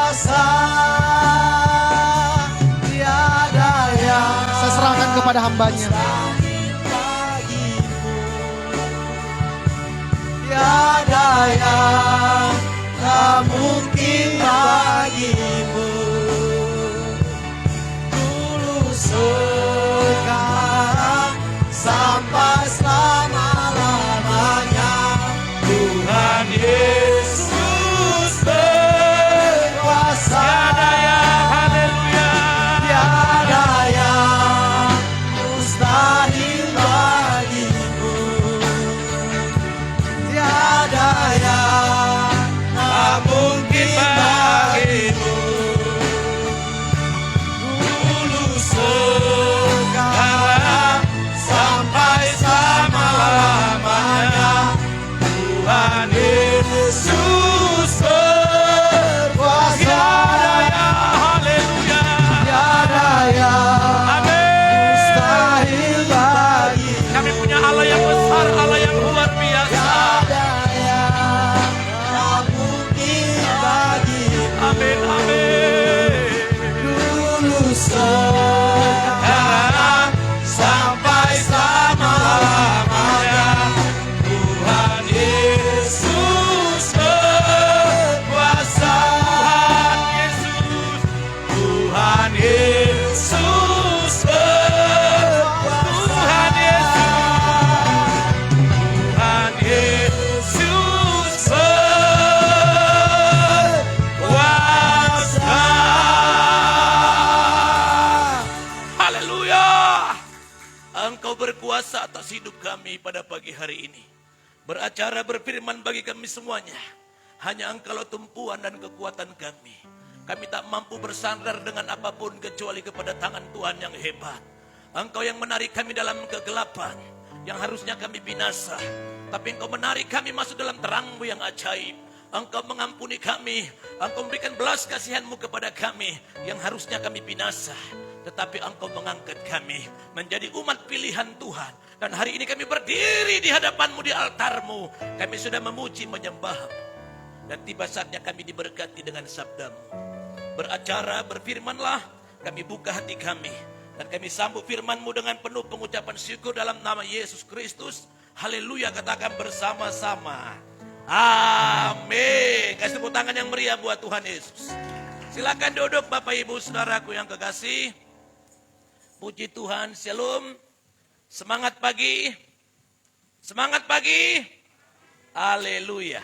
kuasa, tiada yang Saya serahkan kepada hambanya. mustahil bagimu, tiada yang tak mungkin bagimu. Dulu sekarang sampai selama-lamanya, Tuhan Yesus berkuasa. Tiada yang, haleluya. Tiada yang mustahil bagimu, tiada yang tak mungkin bagimu. Dulu sekarang sampai selama-lamanya, Tuhan Yesus berkuasa. Tiada yang, haleluya. Tiada yang Amin. mustahil bagi. Kami punya Allah yang besar, Allah yang luar biasa. Tiada yang tak mungkin bagi. Amin, amin. Dulu sekarang sampai selama-lamanya, Tuhan Yesus berkuasa. Tuhan Yesus, Tuhan Yesus berkuasa. Tuhan Yesus berkuasa. Haleluya. Engkau berkuasa atas hidup kami pada pagi hari ini. Beracara berfirman bagi kami semuanya. Hanya Engkaulah tumpuan dan kekuatan kami. Kami tak mampu bersandar dengan apapun kecuali kepada tangan Tuhan yang hebat. Engkau yang menarik kami dalam kegelapan, yang harusnya kami binasa. Tapi Engkau menarik kami masuk dalam terang-Mu yang ajaib. Engkau mengampuni kami, Engkau memberikan belas kasihan-Mu kepada kami, yang harusnya kami binasa. Tetapi Engkau mengangkat kami menjadi umat pilihan Tuhan. Dan hari ini kami berdiri di hadapan-Mu, di altar-Mu. Kami sudah memuji, menyembah. Dan tiba saatnya kami diberkati dengan sabda-Mu. Beracara, berfirmanlah, kami buka hati kami. Dan kami sambut firman-Mu dengan penuh pengucapan syukur dalam nama Yesus Kristus. Haleluya, katakan bersama-sama. Amin. Kasih tepuk tangan yang meriah buat Tuhan Yesus. Silakan duduk Bapak Ibu Saudaraku yang kekasih. Puji Tuhan, shalom. Semangat pagi. Semangat pagi. Haleluya.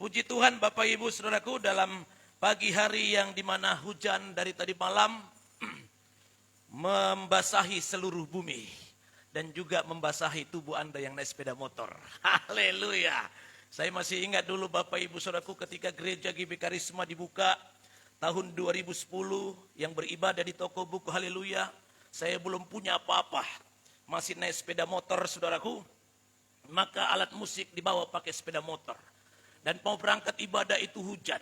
Puji Tuhan Bapak Ibu Saudaraku, dalam pagi hari yang dimana hujan dari tadi malam membasahi seluruh bumi dan juga membasahi tubuh Anda yang naik sepeda motor. Haleluya. Saya masih ingat dulu Bapak Ibu Saudaraku ketika gereja GB Karisma dibuka tahun 2010 yang beribadah di toko buku. Haleluya. Saya belum punya apa-apa. Masih naik sepeda motor Saudaraku. Maka alat musik dibawa pakai sepeda motor. Dan mau berangkat ibadah itu hujan.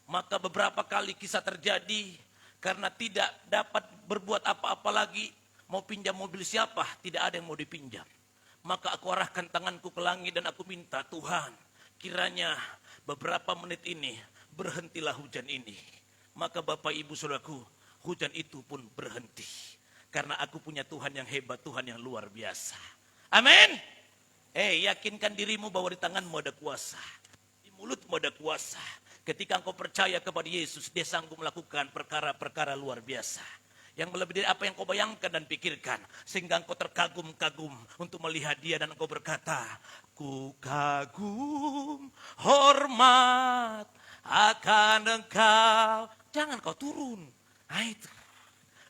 Maka beberapa kali kisah terjadi karena tidak dapat berbuat apa-apa lagi. Mau pinjam mobil siapa? Tidak ada yang mau dipinjam. Maka aku arahkan tanganku ke langit dan aku minta, Tuhan, kiranya beberapa menit ini berhentilah hujan ini. Maka Bapak Ibu Saudaraku, hujan itu pun berhenti. Karena aku punya Tuhan yang hebat, Tuhan yang luar biasa. Amin. Yakinkan dirimu bahwa di tanganmu ada kuasa. Di mulutmu ada kuasa. Ketika engkau percaya kepada Yesus, dia sanggup melakukan perkara-perkara luar biasa. Yang melebihi dari apa yang kau bayangkan dan pikirkan. Sehingga engkau terkagum-kagum untuk melihat dia dan engkau berkata, ku kagum hormat akan engkau. Jangan kau turun. Nah itu.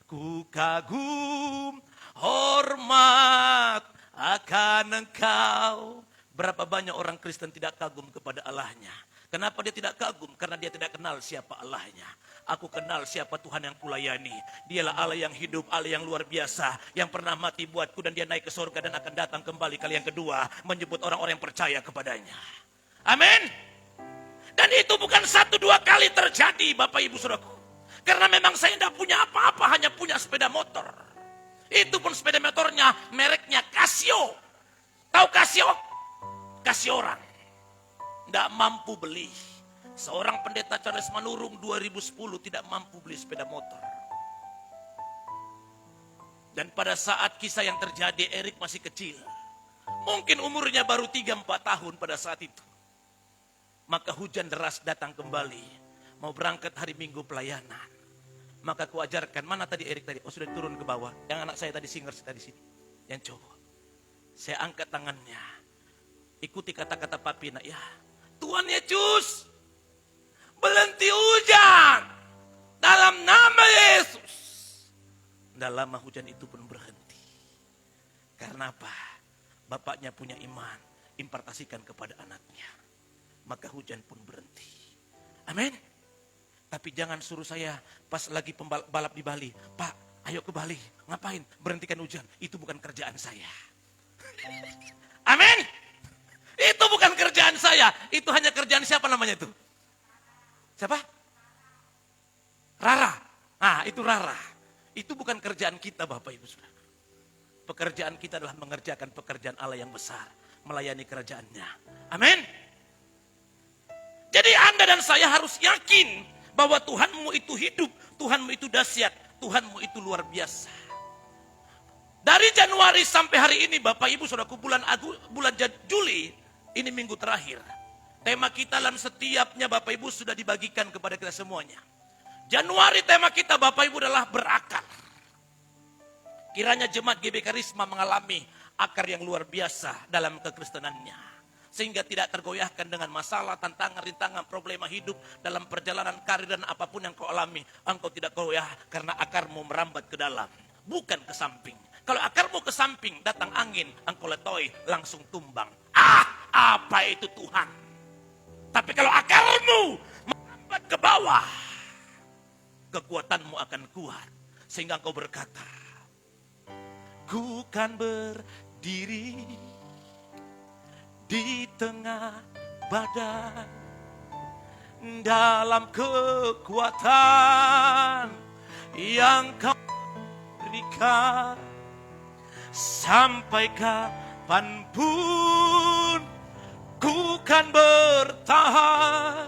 Ku kagum hormat akan engkau. Berapa banyak orang Kristen tidak kagum kepada Allahnya. Kenapa dia tidak kagum? Karena dia tidak kenal siapa Allahnya. Aku kenal siapa Tuhan yang kulayani. Dialah Allah yang hidup, Allah yang luar biasa. Yang pernah mati buatku dan dia naik ke surga dan akan datang kembali kali yang kedua. Menyebut orang-orang yang percaya kepadanya. Amin. Dan itu bukan 1-2 kali terjadi Bapak Ibu Saudaraku. Karena memang saya tidak punya apa-apa, hanya punya sepeda motor. Itu pun sepeda motornya mereknya Casio. Tahu Casio? Casio orang. Tidak mampu beli. Seorang pendeta Charles Manurung 2010 tidak mampu beli sepeda motor. Dan pada saat kisah yang terjadi, Erik masih kecil. Mungkin umurnya baru 3-4 tahun pada saat itu. Maka hujan deras datang kembali. Mau berangkat hari Minggu pelayanan. Maka kuajarkan, mana tadi Erik tadi? Oh, sudah turun ke bawah. Yang anak saya tadi Singers tadi sini. Yang cowok. Saya angkat tangannya. Ikuti kata-kata papi nak ya. Tuhan Yesus, berhenti hujan dalam nama Yesus. Dan lama hujan itu pun berhenti. Karena apa? Bapaknya punya iman, impartasikan kepada anaknya. Maka hujan pun berhenti. Amin. Tapi jangan suruh saya pas lagi balap di Bali. Pak, ayo ke Bali. Ngapain? Berhentikan hujan. Itu bukan kerjaan saya. Amin. Itu bukan kerjaan saya. Itu hanya kerjaan siapa namanya itu? Siapa? Rara. Ah, itu Rara. Itu bukan kerjaan kita Bapak Ibu Saudara. Pekerjaan kita adalah mengerjakan pekerjaan Allah yang besar. Melayani kerajaannya. Amin. Jadi Anda dan saya harus yakin bahwa Tuhanmu itu hidup. Tuhanmu itu dahsyat. Tuhanmu itu luar biasa. Dari Januari sampai hari ini Bapak Ibu Saudaraku, bulan Juli, ini minggu terakhir. Tema kita dalam setiapnya Bapak Ibu sudah dibagikan kepada kita semuanya. Januari tema kita Bapak Ibu adalah berakar. Kiranya jemaat GB Karisma mengalami akar yang luar biasa dalam kekristenannya. Sehingga tidak tergoyahkan dengan masalah, tantangan, rintangan, problema hidup dalam perjalanan karir dan apapun yang kau alami. Engkau tidak goyah karena akarmu merambat ke dalam, bukan ke samping. Kalau akarmu ke samping, datang angin, engkau letoi, langsung tumbang. Apa itu Tuhan? Tapi kalau akarmu merambat ke bawah, kekuatanmu akan kuat. Sehingga engkau berkata, ku kan berdiri di tengah badai dalam kekuatan yang kau berikan. Sampai kapanpun ku kan bertahan,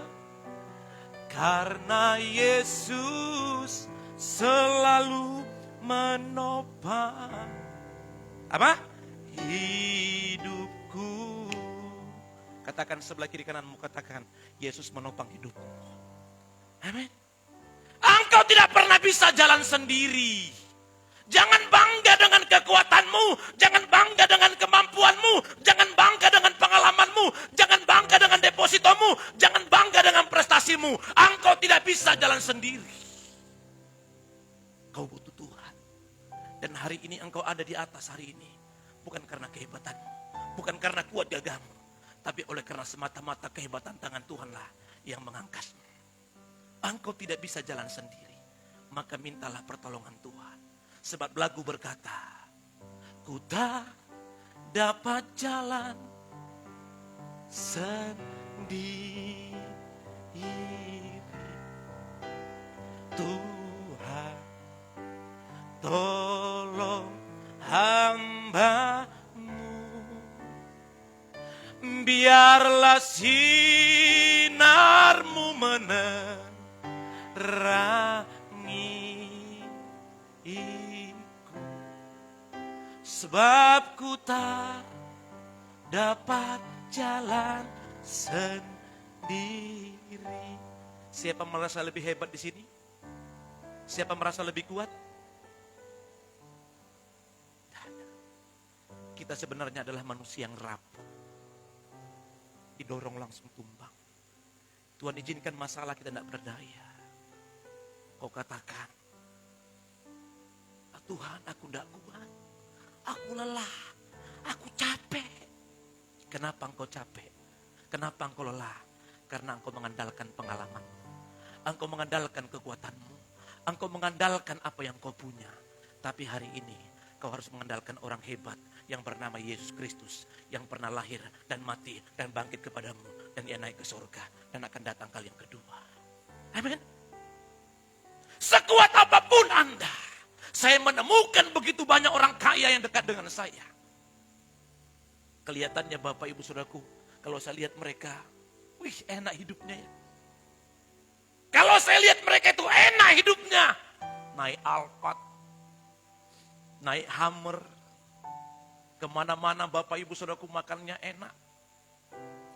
karena Yesus selalu menopang apa? Hidupku. Katakan sebelah kiri kananmu, katakan Yesus menopang hidupmu. Amin. Engkau tidak pernah bisa jalan sendiri. Jangan bangga dengan kekuatanmu, jangan bangga dengan kemampuanmu, jangan bangga dengan pengalamanmu, jangan bangga dengan depositomu, jangan bangga dengan prestasimu. Engkau tidak bisa jalan sendiri. Kau butuh Tuhan. Dan hari ini engkau ada di atas hari ini. Bukan karena kehebatanmu, bukan karena kuat gagahmu, tapi oleh karena semata-mata kehebatan tangan Tuhanlah yang mengangkatmu. Engkau tidak bisa jalan sendiri, maka mintalah pertolongan Tuhan. Sebab lagu berkata, ku tak dapat jalan sendiri. Tuhan, tolong hamba-Mu. Biarlah sinar-Mu menerangi iku, sebab ku tak dapat jalan sendiri. Siapa merasa lebih hebat di sini? Siapa merasa lebih kuat? Kita sebenarnya adalah manusia yang rapuh, didorong langsung tumbang. Tuhan izinkan masalah kita tidak berdaya. Kau katakan, Tuhan, aku tidak kuat, aku lelah, aku capek. Kenapa engkau capek? Kenapa engkau lelah? Karena engkau mengandalkan pengalamanmu, engkau mengandalkan kekuatanmu, engkau mengandalkan apa yang kau punya. Tapi hari ini kau harus mengandalkan orang hebat yang bernama Yesus Kristus, yang pernah lahir dan mati dan bangkit kepadamu, dan ia naik ke surga dan akan datang kali yang kedua. Amin. Sekuat apapun Anda, saya menemukan begitu banyak orang kaya yang dekat dengan saya. Kelihatannya Bapak Ibu Saudaraku, kalau saya lihat mereka, wih enak hidupnya ya. Kalau saya lihat mereka itu enak hidupnya. Naik Alphard, naik Hummer. Kemana-mana Bapak Ibu Saudaraku makannya enak.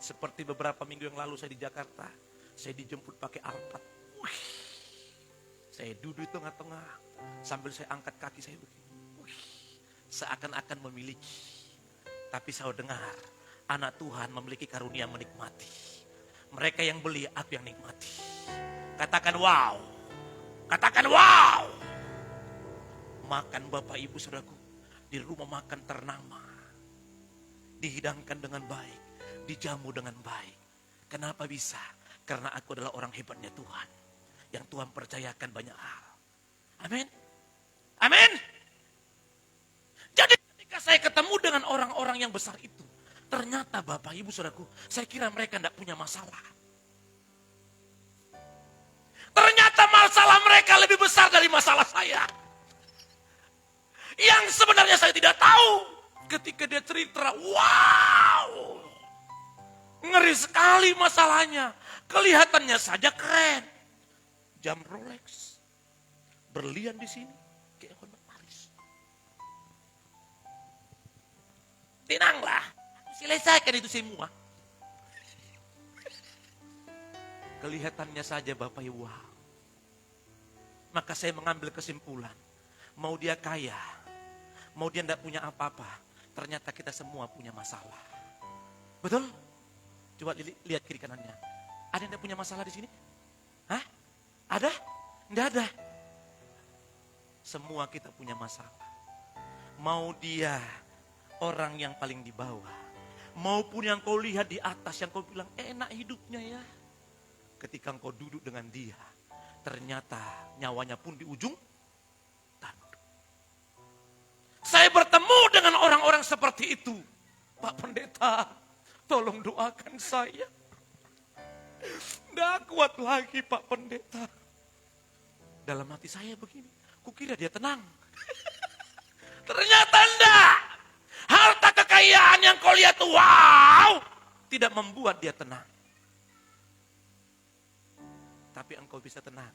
Seperti beberapa minggu yang lalu saya di Jakarta. Saya dijemput pakai Alphard. Wih, saya duduk di tengah-tengah. Sambil saya angkat kaki saya begini. Wih, seakan-akan memiliki. Tapi saya dengar anak Tuhan memiliki karunia menikmati. Mereka yang beli, aku yang nikmati. Katakan wow. Katakan wow. Makan Bapak Ibu Saudaraku di rumah makan ternama. Dihidangkan dengan baik, dijamu dengan baik. Kenapa bisa? Karena aku adalah orang hebatnya Tuhan. Yang Tuhan percayakan banyak hal. Amin. Amin. Jadi ketika saya ketemu dengan orang-orang yang besar itu. Ternyata Bapak Ibu Saudaraku, saya kira mereka tidak punya masalah. Ternyata masalah mereka lebih besar dari masalah saya. Yang sebenarnya saya tidak tahu. Ketika dia cerita, wow. Ngeri sekali masalahnya. Kelihatannya saja keren. Jam Rolex. Berlian di sini. Kayak Honda Paris. Tenanglah. Selesaikan itu semua. Kelihatannya saja Bapak Ibu. Maka saya mengambil kesimpulan. Mau dia kaya. Mau dia tidak punya apa-apa. Ternyata kita semua punya masalah. Betul? Coba lihat kiri kanannya. Ada yang tidak punya masalah di sini? Hah? Ada? Tidak ada. Semua kita punya masalah. Mau dia orang yang paling di bawah. Maupun yang kau lihat di atas, yang kau bilang enak hidupnya ya. Ketika engkau duduk dengan dia, ternyata nyawanya pun di ujung tanduk. Saya bertemu dengan orang-orang seperti itu. Pak Pendeta, tolong doakan saya. Nggak kuat lagi Pak Pendeta. Dalam hati saya begini, kukira dia tenang. Ternyata enggak. Harta kekayaan yang kau lihat wow, tidak membuat dia tenang. Tapi engkau bisa tenang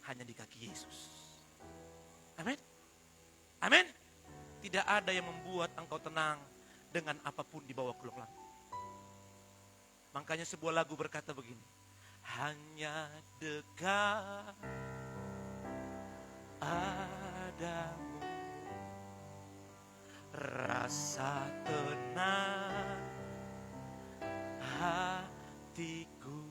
hanya di kaki Yesus. Amin. Amin. Tidak ada yang membuat engkau tenang dengan apapun di bawah kolong langit. Makanya sebuah lagu berkata begini. Hanya dekat adamu. Rasa tenang hatiku.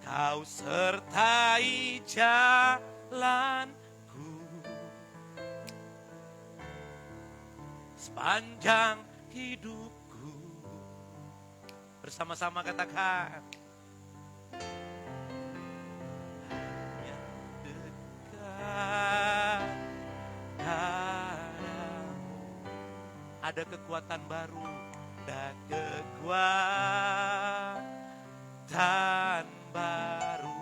Kau sertai jalanku. Sepanjang hidupku. Bersama-sama katakan. Hanya dekat ada kekuatan baru dan kekuatan baru.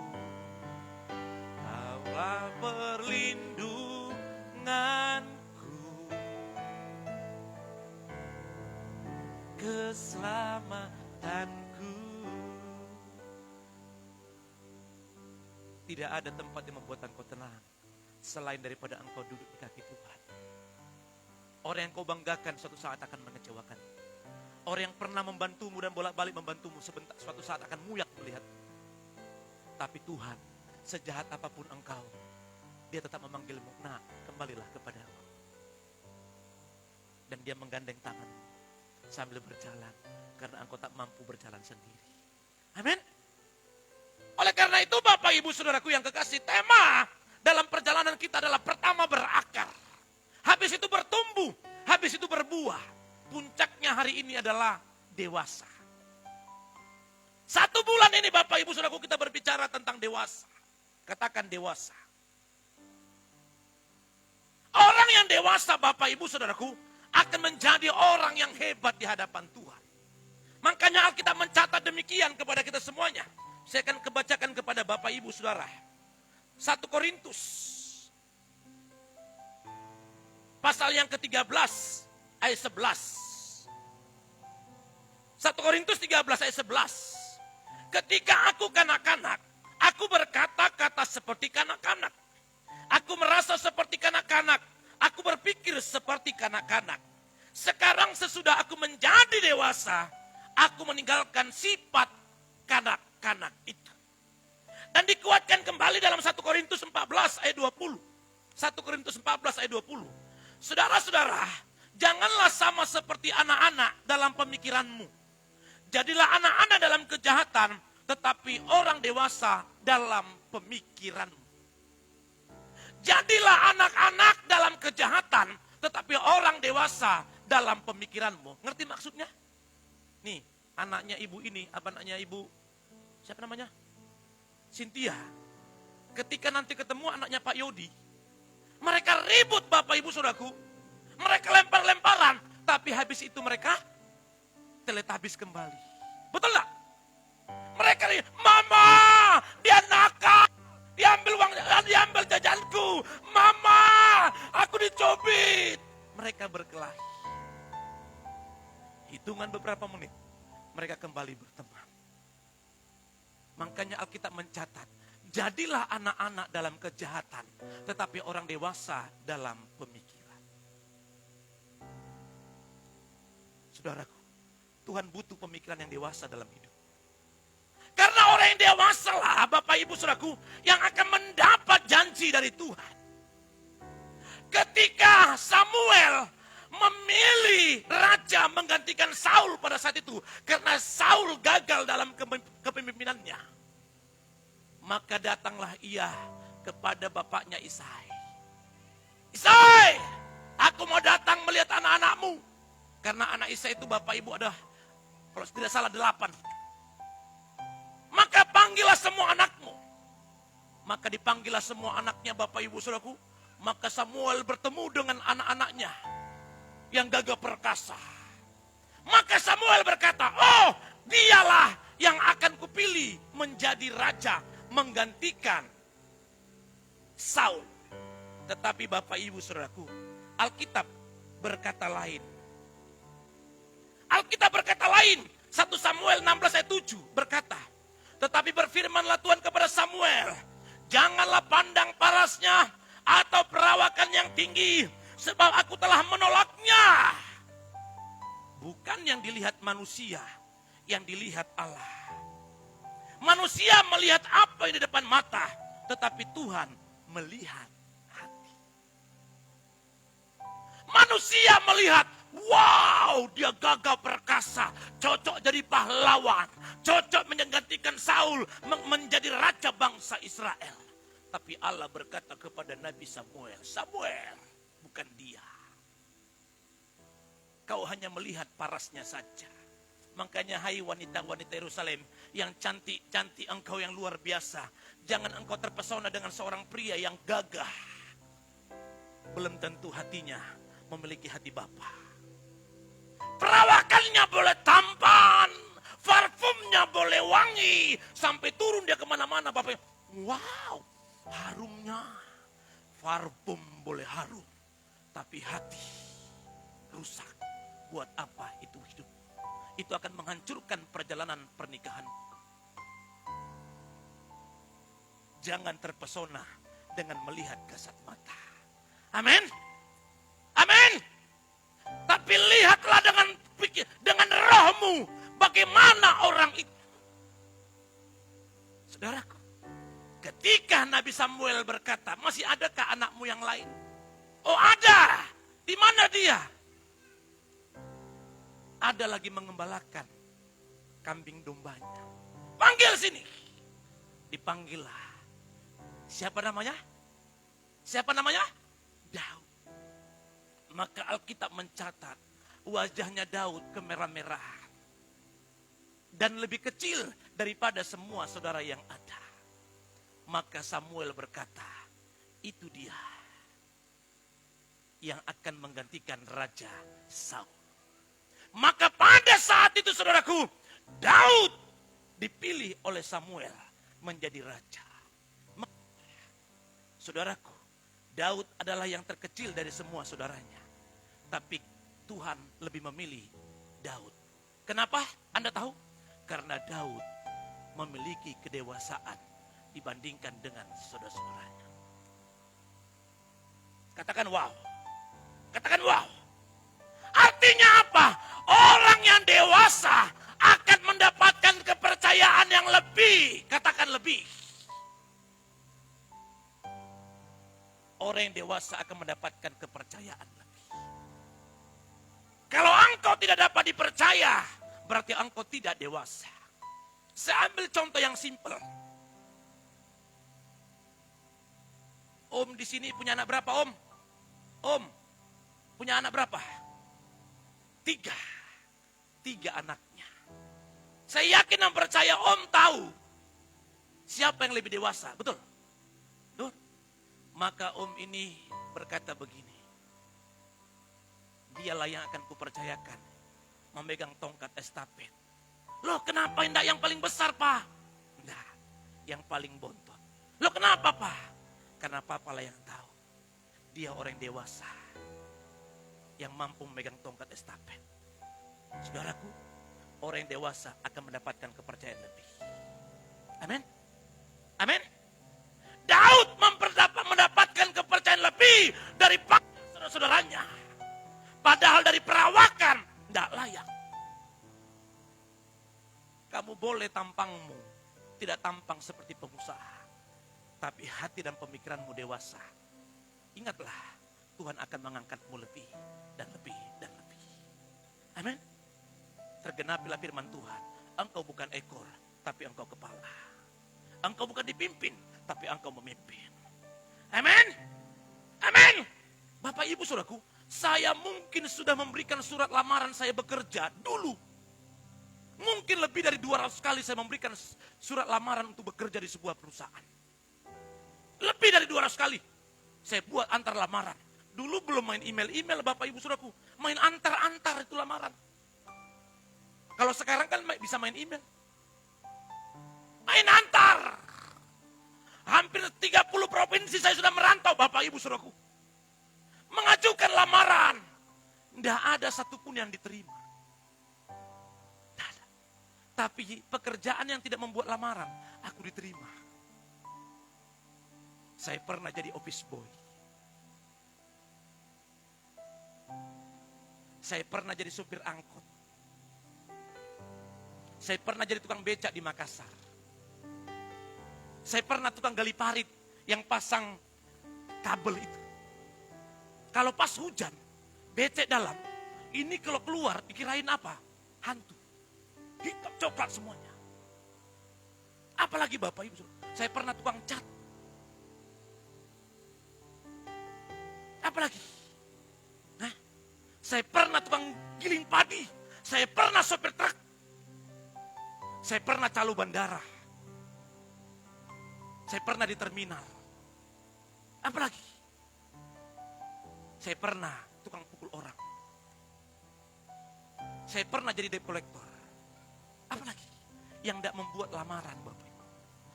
Kaulah perlindunganku, keselamatanku. Tidak ada tempat yang membuat engkau tenang selain daripada engkau duduk di kaki Tuhan. Orang yang kau banggakan suatu saat akan mengecewakan. Orang yang pernah membantumu dan bolak-balik membantumu sebentar suatu saat akan muyak melihat. Tapi Tuhan, sejahat apapun engkau, dia tetap memanggilmu, nak, kembalilah kepadaku. Dan dia menggandeng tangan sambil berjalan karena engkau tak mampu berjalan sendiri. Amin. Oleh karena itu Bapak Ibu Saudaraku yang kekasih, tema dalam perjalanan kita adalah pertama berakar. Habis itu bertumbuh, habis itu berbuah. Puncaknya hari ini adalah dewasa. 1 bulan ini Bapak Ibu Saudaraku kita berbicara tentang dewasa. Katakan dewasa. Orang yang dewasa Bapak Ibu Saudaraku akan menjadi orang yang hebat di hadapan Tuhan. Makanya Alkitab mencatat demikian kepada kita semuanya. Saya akan kebacakan kepada Bapak Ibu Saudara. 1 Korintus. Pasal yang ke-13 ayat 11. 1 Korintus 13 ayat 11. Ketika aku kanak-kanak, aku Aku berkata-kata seperti kanak-kanak. Aku merasa seperti kanak-kanak. Aku berpikir seperti kanak-kanak. Sekarang sesudah aku menjadi dewasa, aku meninggalkan sifat kanak-kanak itu. Dan dikuatkan kembali dalam 1 Korintus 14 ayat 20. 1 Korintus 14 ayat 20. Saudara-saudara, janganlah sama seperti anak-anak dalam pemikiranmu. Jadilah anak-anak dalam kejahatan, tetapi orang dewasa dalam pemikiranmu. Jadilah anak-anak dalam kejahatan, tetapi orang dewasa dalam pemikiranmu. Ngerti maksudnya? Nih, anaknya ibu ini, apa anaknya ibu? Siapa namanya? Cynthia. Ketika nanti ketemu anaknya Pak Yodi, mereka ribut Bapak Ibu Saudaraku. Mereka lempar-lemparan, tapi habis itu mereka teletabis kembali. Betul gak? Mereka nih, mama, dia nakal. Diambil uang, diambil jajanku. Mama, aku dicubit. Mereka berkelahi. Hitungan beberapa menit, mereka kembali berteman. Makanya Alkitab mencatat, jadilah anak-anak dalam kejahatan, tetapi orang dewasa dalam pemikiran. Saudaraku, Tuhan butuh pemikiran yang dewasa dalam hidup. Karena orang yang dewasa lah, Bapak Ibu Saudaraku, yang akan mendapat janji dari Tuhan. Ketika Samuel memilih raja menggantikan Saul pada saat itu, karena Saul gagal dalam kepemimpinannya, maka datanglah ia kepada bapaknya Isai. Isai, aku mau datang melihat anak-anakmu. Karena anak Isai itu Bapak Ibu ada, kalau tidak salah 8. Maka panggillah semua anakmu. Maka dipanggillah semua anaknya Bapak Ibu Saudaraku. Maka Samuel bertemu dengan anak-anaknya yang gagah perkasa. Maka Samuel berkata, oh dialah yang akan kupilih menjadi raja menggantikan Saul. Tetapi Bapak Ibu Saudaraku, Alkitab berkata lain. Alkitab berkata lain. 1 Samuel 16 ayat 7 berkata, tetapi berfirmanlah Tuhan kepada Samuel, janganlah pandang parasnya atau perawakan yang tinggi, sebab aku telah menolaknya. Bukan yang dilihat manusia, yang dilihat Allah. Manusia melihat apa yang di depan mata, tetapi Tuhan melihat hati. Manusia melihat, wow, dia gagah perkasa, cocok jadi pahlawan, cocok menggantikan Saul menjadi raja bangsa Israel. Tapi Allah berkata kepada Nabi Samuel, Samuel, bukan dia. Kau hanya melihat parasnya saja. Makanya hai wanita-wanita Yerusalem yang cantik-cantik engkau yang luar biasa. Jangan engkau terpesona dengan seorang pria yang gagah. Belum tentu hatinya memiliki hati Bapa. Perawakannya boleh tampan, parfumnya boleh wangi, sampai turun dia kemana-mana. Bapak, wow, harumnya. Parfum boleh harum, tapi hati rusak. Buat apa itu hidup? Itu akan menghancurkan perjalanan pernikahan. Jangan terpesona dengan melihat kasat mata. Amin. Amin. Tapi lihatlah dengan rohmu bagaimana orang itu. Saudaraku, ketika Nabi Samuel berkata, masih adakah anakmu yang lain? Oh ada. Di mana dia? Ada lagi mengembalakan kambing dombanya. Panggil sini. Dipanggillah. Siapa namanya? Siapa namanya? Daud. Maka Alkitab mencatat wajahnya Daud kemerah-merahan. Dan lebih kecil daripada semua saudara yang ada. Maka Samuel berkata, itu dia yang akan menggantikan Raja Saul. Maka pada saat itu saudaraku, Daud dipilih oleh Samuel menjadi raja. Saudaraku, Daud adalah yang terkecil dari semua saudaranya. Tapi Tuhan lebih memilih Daud. Kenapa? Anda tahu? Karena Daud memiliki kedewasaan dibandingkan dengan saudara-saudaranya. Katakan wow. Katakan wow. Artinya apa? Orang yang dewasa akan mendapatkan kepercayaan yang lebih. Katakan lebih. Orang yang dewasa akan mendapatkan kepercayaan lebih. Kalau engkau tidak dapat dipercaya, berarti engkau tidak dewasa. Saya ambil contoh yang simpel. Om di sini punya anak berapa, Om? Om, punya anak berapa? 3. 3 anaknya. Saya yakin dan percaya Om tahu siapa yang lebih dewasa, betul? Betul. Maka Om ini berkata begini. Dialah yang akan kupercayakan memegang tongkat estafet. Loh kenapa tidak yang paling besar, Pak? Tidak, yang paling bontot. Loh kenapa, Pak? Karena Papa lah yang tahu. Dia orang dewasa yang mampu memegang tongkat estafet. Saudaraku, orang yang dewasa akan mendapatkan kepercayaan lebih. Amin. Amin. Daud mendapatkan kepercayaan lebih dari saudara-saudaranya. Padahal dari perawakan tidak layak. Kamu boleh tampangmu tidak tampang seperti pengusaha, tapi hati dan pemikiranmu dewasa. Ingatlah, Tuhan akan mengangkatmu lebih dan lebih dan lebih. Amin. Tergenapilah firman Tuhan. Engkau bukan ekor, tapi engkau kepala. Engkau bukan dipimpin, tapi engkau memimpin. Amin. Amin. Bapak Ibu Saudaraku, saya mungkin sudah memberikan surat lamaran saya bekerja dulu. Mungkin lebih dari 200 kali saya memberikan surat lamaran untuk bekerja di sebuah perusahaan. Lebih dari 200 kali saya buat antar lamaran. Dulu belum main email Bapak Ibu Saudaraku. Main antar-antar itu lamaran. Kalau sekarang kan bisa main email. Main antar. Hampir 30 provinsi saya sudah merantau Bapak Ibu Saudaraku. Mengajukan lamaran. Tidak ada satupun yang diterima. Tidak ada. Tapi pekerjaan yang tidak membuat lamaran, aku diterima. Saya pernah jadi office boy. Saya pernah jadi supir angkot. Saya pernah jadi tukang becak di Makassar. Saya pernah tukang gali parit yang pasang kabel itu. Kalau pas hujan, becek dalam, ini kalau keluar dikirain apa? Hantu. Hitam coklat semuanya. Apalagi Bapak Ibu, saya pernah tukang cat. Apalagi? Nah, saya pernah tukang giling padi. Saya pernah sopir truk. Saya pernah calo bandara. Saya pernah di terminal. Apalagi? Saya pernah tukang pukul orang. Saya pernah jadi debt collector. Apalagi? Yang tidak membuat lamaran Bapak Ibu.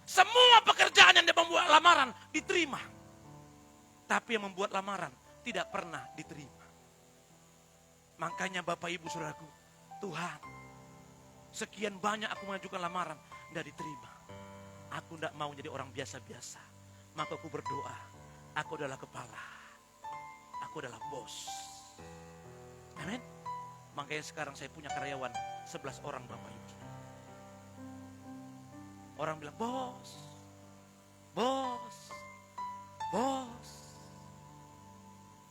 Semua pekerjaan yang tidak membuat lamaran diterima. Tapi yang membuat lamaran tidak pernah diterima. Makanya Bapak Ibu Saudaraku, Tuhan, sekian banyak aku mengajukan lamaran, tidak diterima. Aku tidak mau jadi orang biasa-biasa. Maka aku berdoa, aku adalah kepala. Aku adalah bos. Amin. Makanya sekarang saya punya karyawan 11 orang Bapak Ibu. Orang bilang, bos, bos, bos,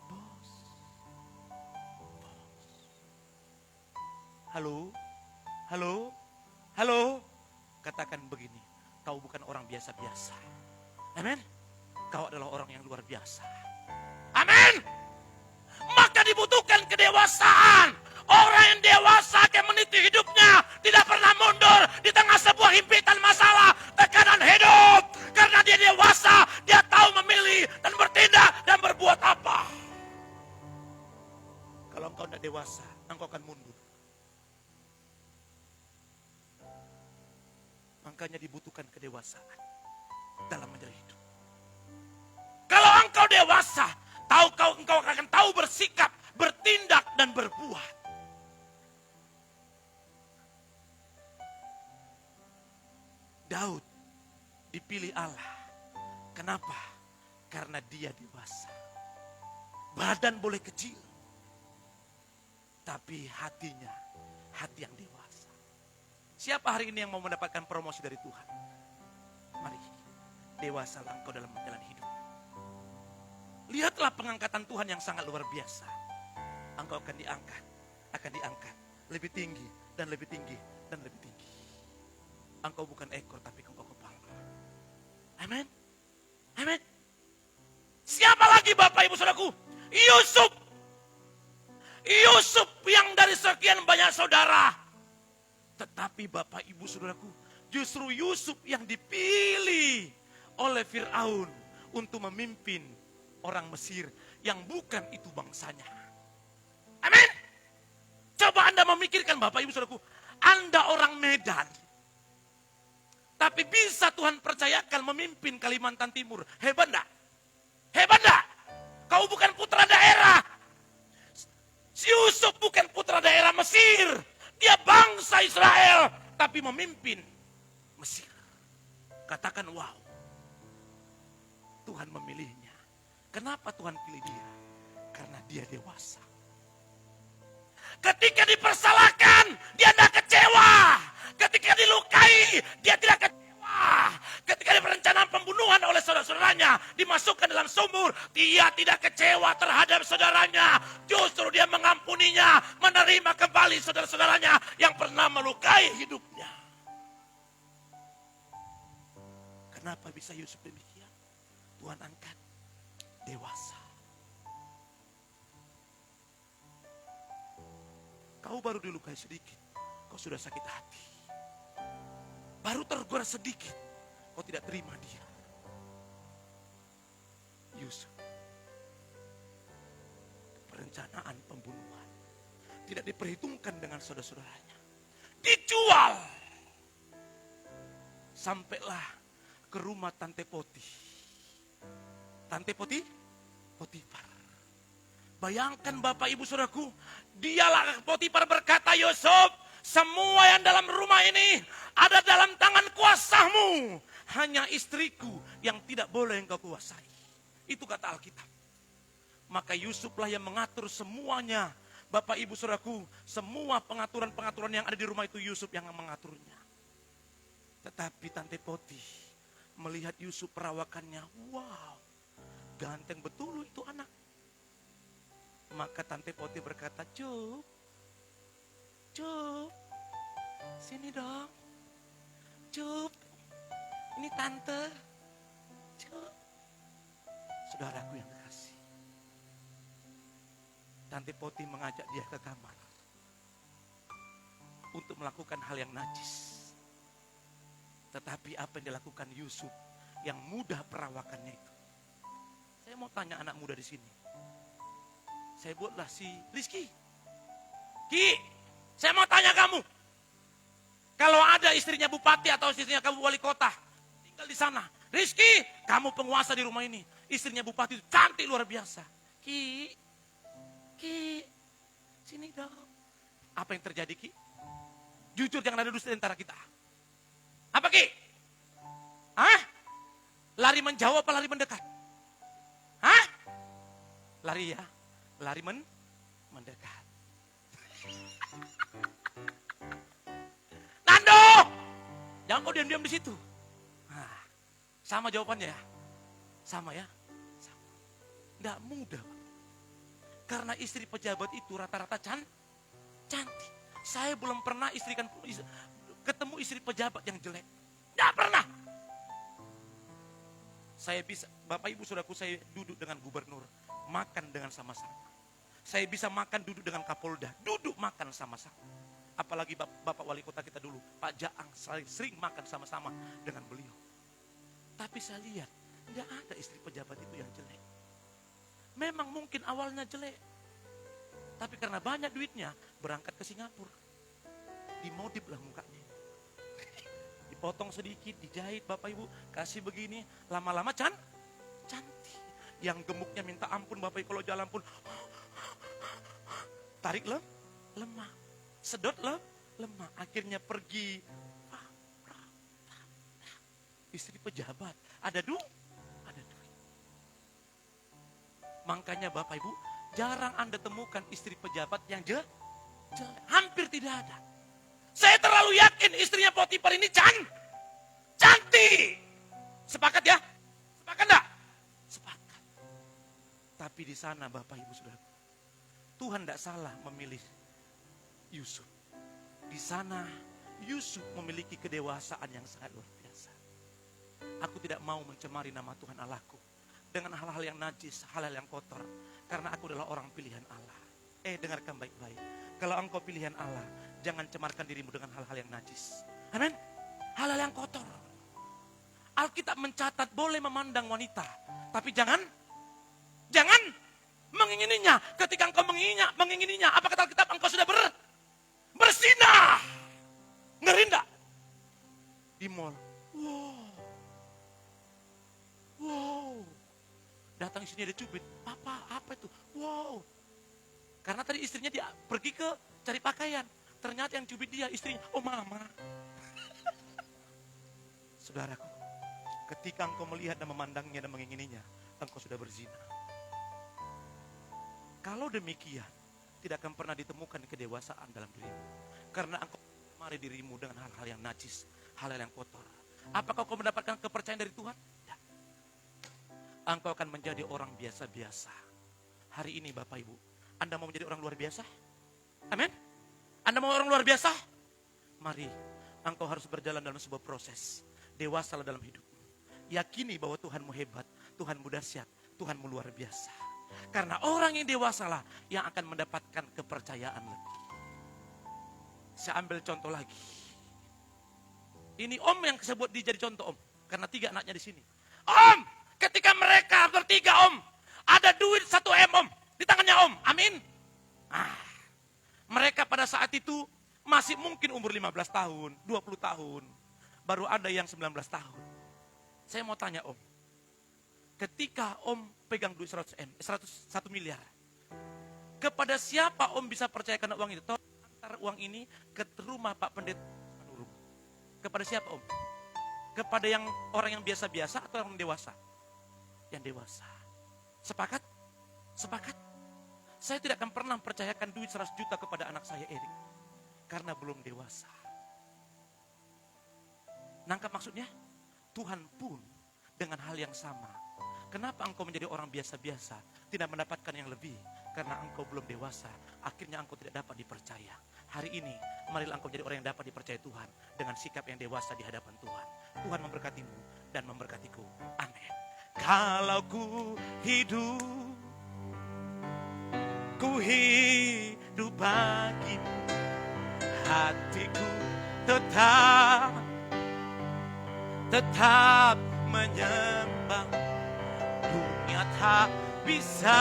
bos, bos. Halo, halo, halo. Katakan begini, kau bukan orang biasa-biasa. Amin. Kau adalah orang yang luar biasa. Amin. Maka dibutuhkan kedewasaan. Orang yang dewasa akan meniti hidupnya. Tidak pernah mundur di tengah sebuah himpitan masalah, tekanan hidup. Karena dia dewasa, dia tahu memilih dan bertindak dan berbuat apa. Kalau engkau tidak dewasa, engkau akan mundur. Makanya dibutuhkan kedewasaan dalam menjalani hidup. Kalau engkau dewasa, engkau akan tahu bersikap, bertindak, dan berbuat. Daud dipilih Allah Kenapa? Karena dia dewasa. Badan boleh kecil, tapi hatinya hati yang dewasa. Siapa hari ini yang mau mendapatkan promosi dari Tuhan? Mari, dewasalah engkau dalam menjalani hidup. Lihatlah pengangkatan Tuhan yang sangat luar biasa. Engkau akan diangkat lebih tinggi dan lebih tinggi dan lebih tinggi. Engkau bukan ekor tapi engkau kepala. Amin. Amin. Siapa lagi Bapak Ibu Saudaraku? Yusuf. Yusuf yang dari sekian banyak saudara. Tetapi Bapak Ibu Saudaraku, justru Yusuf yang dipilih oleh Firaun untuk memimpin orang Mesir yang bukan itu bangsanya. Amin. Coba Anda memikirkan Bapak Ibu Saudaraku, Anda orang Medan. Tapi bisa Tuhan percayakan memimpin Kalimantan Timur. Hebat enggak? Hebat enggak? Kau bukan putra daerah. Yusuf bukan putra daerah Mesir. Dia bangsa Israel. Tapi memimpin Mesir. Katakan wow. Tuhan memilihnya. Kenapa Tuhan pilih dia? Karena dia dewasa. Ketika dipersalahkan, dia tidak kecewa. Ketika dilukai, dia tidak kecewa. Ketika ada perencanaan pembunuhan oleh saudara-saudaranya, dimasukkan dalam sumur, dia tidak kecewa terhadap saudaranya. Justru dia mengampuninya, menerima kembali saudara-saudaranya yang pernah melukai hidupnya. Kenapa bisa Yusuf demikian? Tuhan angkat dewasa. Kau baru dilukai sedikit, kau sudah sakit hati. Baru tergores sedikit, kau tidak terima dia. Yusuf. Perencanaan pembunuhan. Tidak diperhitungkan dengan saudara-saudaranya. Dijual. Sampailah ke rumah Tante Poti. Tante Poti? Potifar. Bayangkan Bapak Ibu Saudaraku, dialah Potifar berkata, Yusuf, semua yang dalam rumah ini ada dalam tangan kuasamu. Hanya istriku yang tidak boleh engkau kuasai. Itu kata Alkitab. Maka Yusuflah yang mengatur semuanya. Bapak Ibu Saudaraku, semua pengaturan-pengaturan yang ada di rumah itu Yusuf yang mengaturnya. Tetapi Tante Poti melihat Yusuf perawakannya, wow, ganteng betul itu anak. Maka Tante Poti berkata, Cup, sini dong. Cup, ini Tante. Cup. Saudaraku yang kekasih. Tante Poti mengajak dia ke kamar. Untuk melakukan hal yang najis. Tetapi apa yang dilakukan Yusuf yang mudah perawakannya itu. Saya mau tanya anak muda di sini. Saya buatlah si Rizky. Ki, saya mau tanya kamu. Kalau ada istrinya bupati atau istrinya kamu wali kota, tinggal di sana. Rizky, kamu penguasa di rumah ini. Istrinya bupati itu cantik luar biasa. Ki, sini dong. Apa yang terjadi Ki? Jujur jangan ada dusta di antara kita. Apa Ki? Hah? Lari menjauh apa lari mendekat? Hah? Lari ya. Lari mendekat. Nando, jangan kau diam-diam di situ. Nah, sama jawabannya ya, sama ya, sama. Nggak mudah, Pak. Karena istri pejabat itu rata-rata cantik. Saya belum pernah ketemu istri pejabat yang jelek. Nggak pernah. Saya bisa, Bapak Ibu Saudaraku, saya duduk dengan gubernur, makan dengan sama-sama. Saya bisa makan duduk dengan Kapolda, duduk makan sama-sama. Apalagi Bapak Wali Kota kita dulu, Pak Jaang, sering makan sama-sama dengan beliau. Tapi saya lihat, tidak ada istri pejabat itu yang jelek. Memang mungkin awalnya jelek. Tapi karena banyak duitnya, berangkat ke Singapura. Dimodif lah mukanya. Dipotong sedikit, dijahit Bapak Ibu, kasih begini, lama-lama cantik. Yang gemuknya minta ampun Bapak Ibu, kalau jalan pun tarik lemah, sedot lemah, akhirnya pergi. Istri pejabat, ada Makanya Bapak Ibu, jarang Anda temukan istri pejabat yang jelek. Hampir tidak ada. Saya terlalu yakin istrinya Potifar ini cantik. Sepakat ya? Sepakat enggak? Sepakat. Tapi di sana Bapak Ibu Saudara, Tuhan tidak salah memilih Yusuf. Di sana Yusuf memiliki kedewasaan yang sangat luar biasa. Aku tidak mau mencemari nama Tuhan Allahku dengan hal-hal yang najis, hal-hal yang kotor. Karena aku adalah orang pilihan Allah. Dengarkan baik-baik. Kalau engkau pilihan Allah, jangan cemarkan dirimu dengan hal-hal yang najis. Amin. Hal-hal yang kotor. Alkitab mencatat boleh memandang wanita, tapi jangan mengingininya. Ketika engkau mengingininya, apa kata Alkitab? Engkau sudah berzinah. Ngeri enggak? Di mall. Wow. Datang istrinya dia cubit. Apa itu? Wow. Karena tadi istrinya dia pergi ke cari pakaian. Ternyata yang cubit dia istrinya. Oh mama. Saudaraku, ketika engkau melihat dan memandangnya dan mengingininya, engkau sudah berzina. Kalau demikian, tidak akan pernah ditemukan kedewasaan dalam dirimu. Karena engkau mari dirimu dengan hal-hal yang najis, hal-hal yang kotor. Apakah kau mendapatkan kepercayaan dari Tuhan? Tidak. Engkau akan menjadi orang biasa-biasa. Hari ini Bapak Ibu, Anda mau menjadi orang luar biasa? Amin? Anda mau orang luar biasa? Mari, engkau harus berjalan dalam sebuah proses. Dewasalah dalam hidupmu. Yakini bahwa Tuhanmu hebat, Tuhanmu dahsyat, Tuhanmu luar biasa. Karena orang yang dewasalah yang akan mendapatkan kepercayaan lebih. Saya ambil contoh lagi. Ini om yang sebut dia jadi contoh om. Karena 3 anaknya di sini. Om, ketika mereka bertiga om, ada duit 1 M om. Di tangannya om, amin. Mereka pada saat itu masih mungkin umur 15 tahun, 20 tahun. Baru ada yang 19 tahun. Saya mau tanya om. Ketika om pegang duit 100 miliar. Kepada siapa om bisa percayakan uang itu? Tolong antar uang ini ke rumah Pak Pendeta Manurung. Kepada siapa om? Kepada yang orang yang biasa-biasa atau orang dewasa? Yang dewasa. Sepakat? Sepakat? Saya tidak akan pernah percayakan duit 100 juta kepada anak saya Erik. Karena belum dewasa. Nangkap maksudnya? Tuhan pun dengan hal yang sama. Kenapa engkau menjadi orang biasa-biasa, tidak mendapatkan yang lebih? Karena engkau belum dewasa, akhirnya engkau tidak dapat dipercaya. Hari ini, marilah engkau menjadi orang yang dapat dipercaya Tuhan dengan sikap yang dewasa di hadapan Tuhan. Tuhan memberkatimu dan memberkatiku. Amin. Kalau ku hidup bagimu, hatiku tetap menyembah. Dunia tak bisa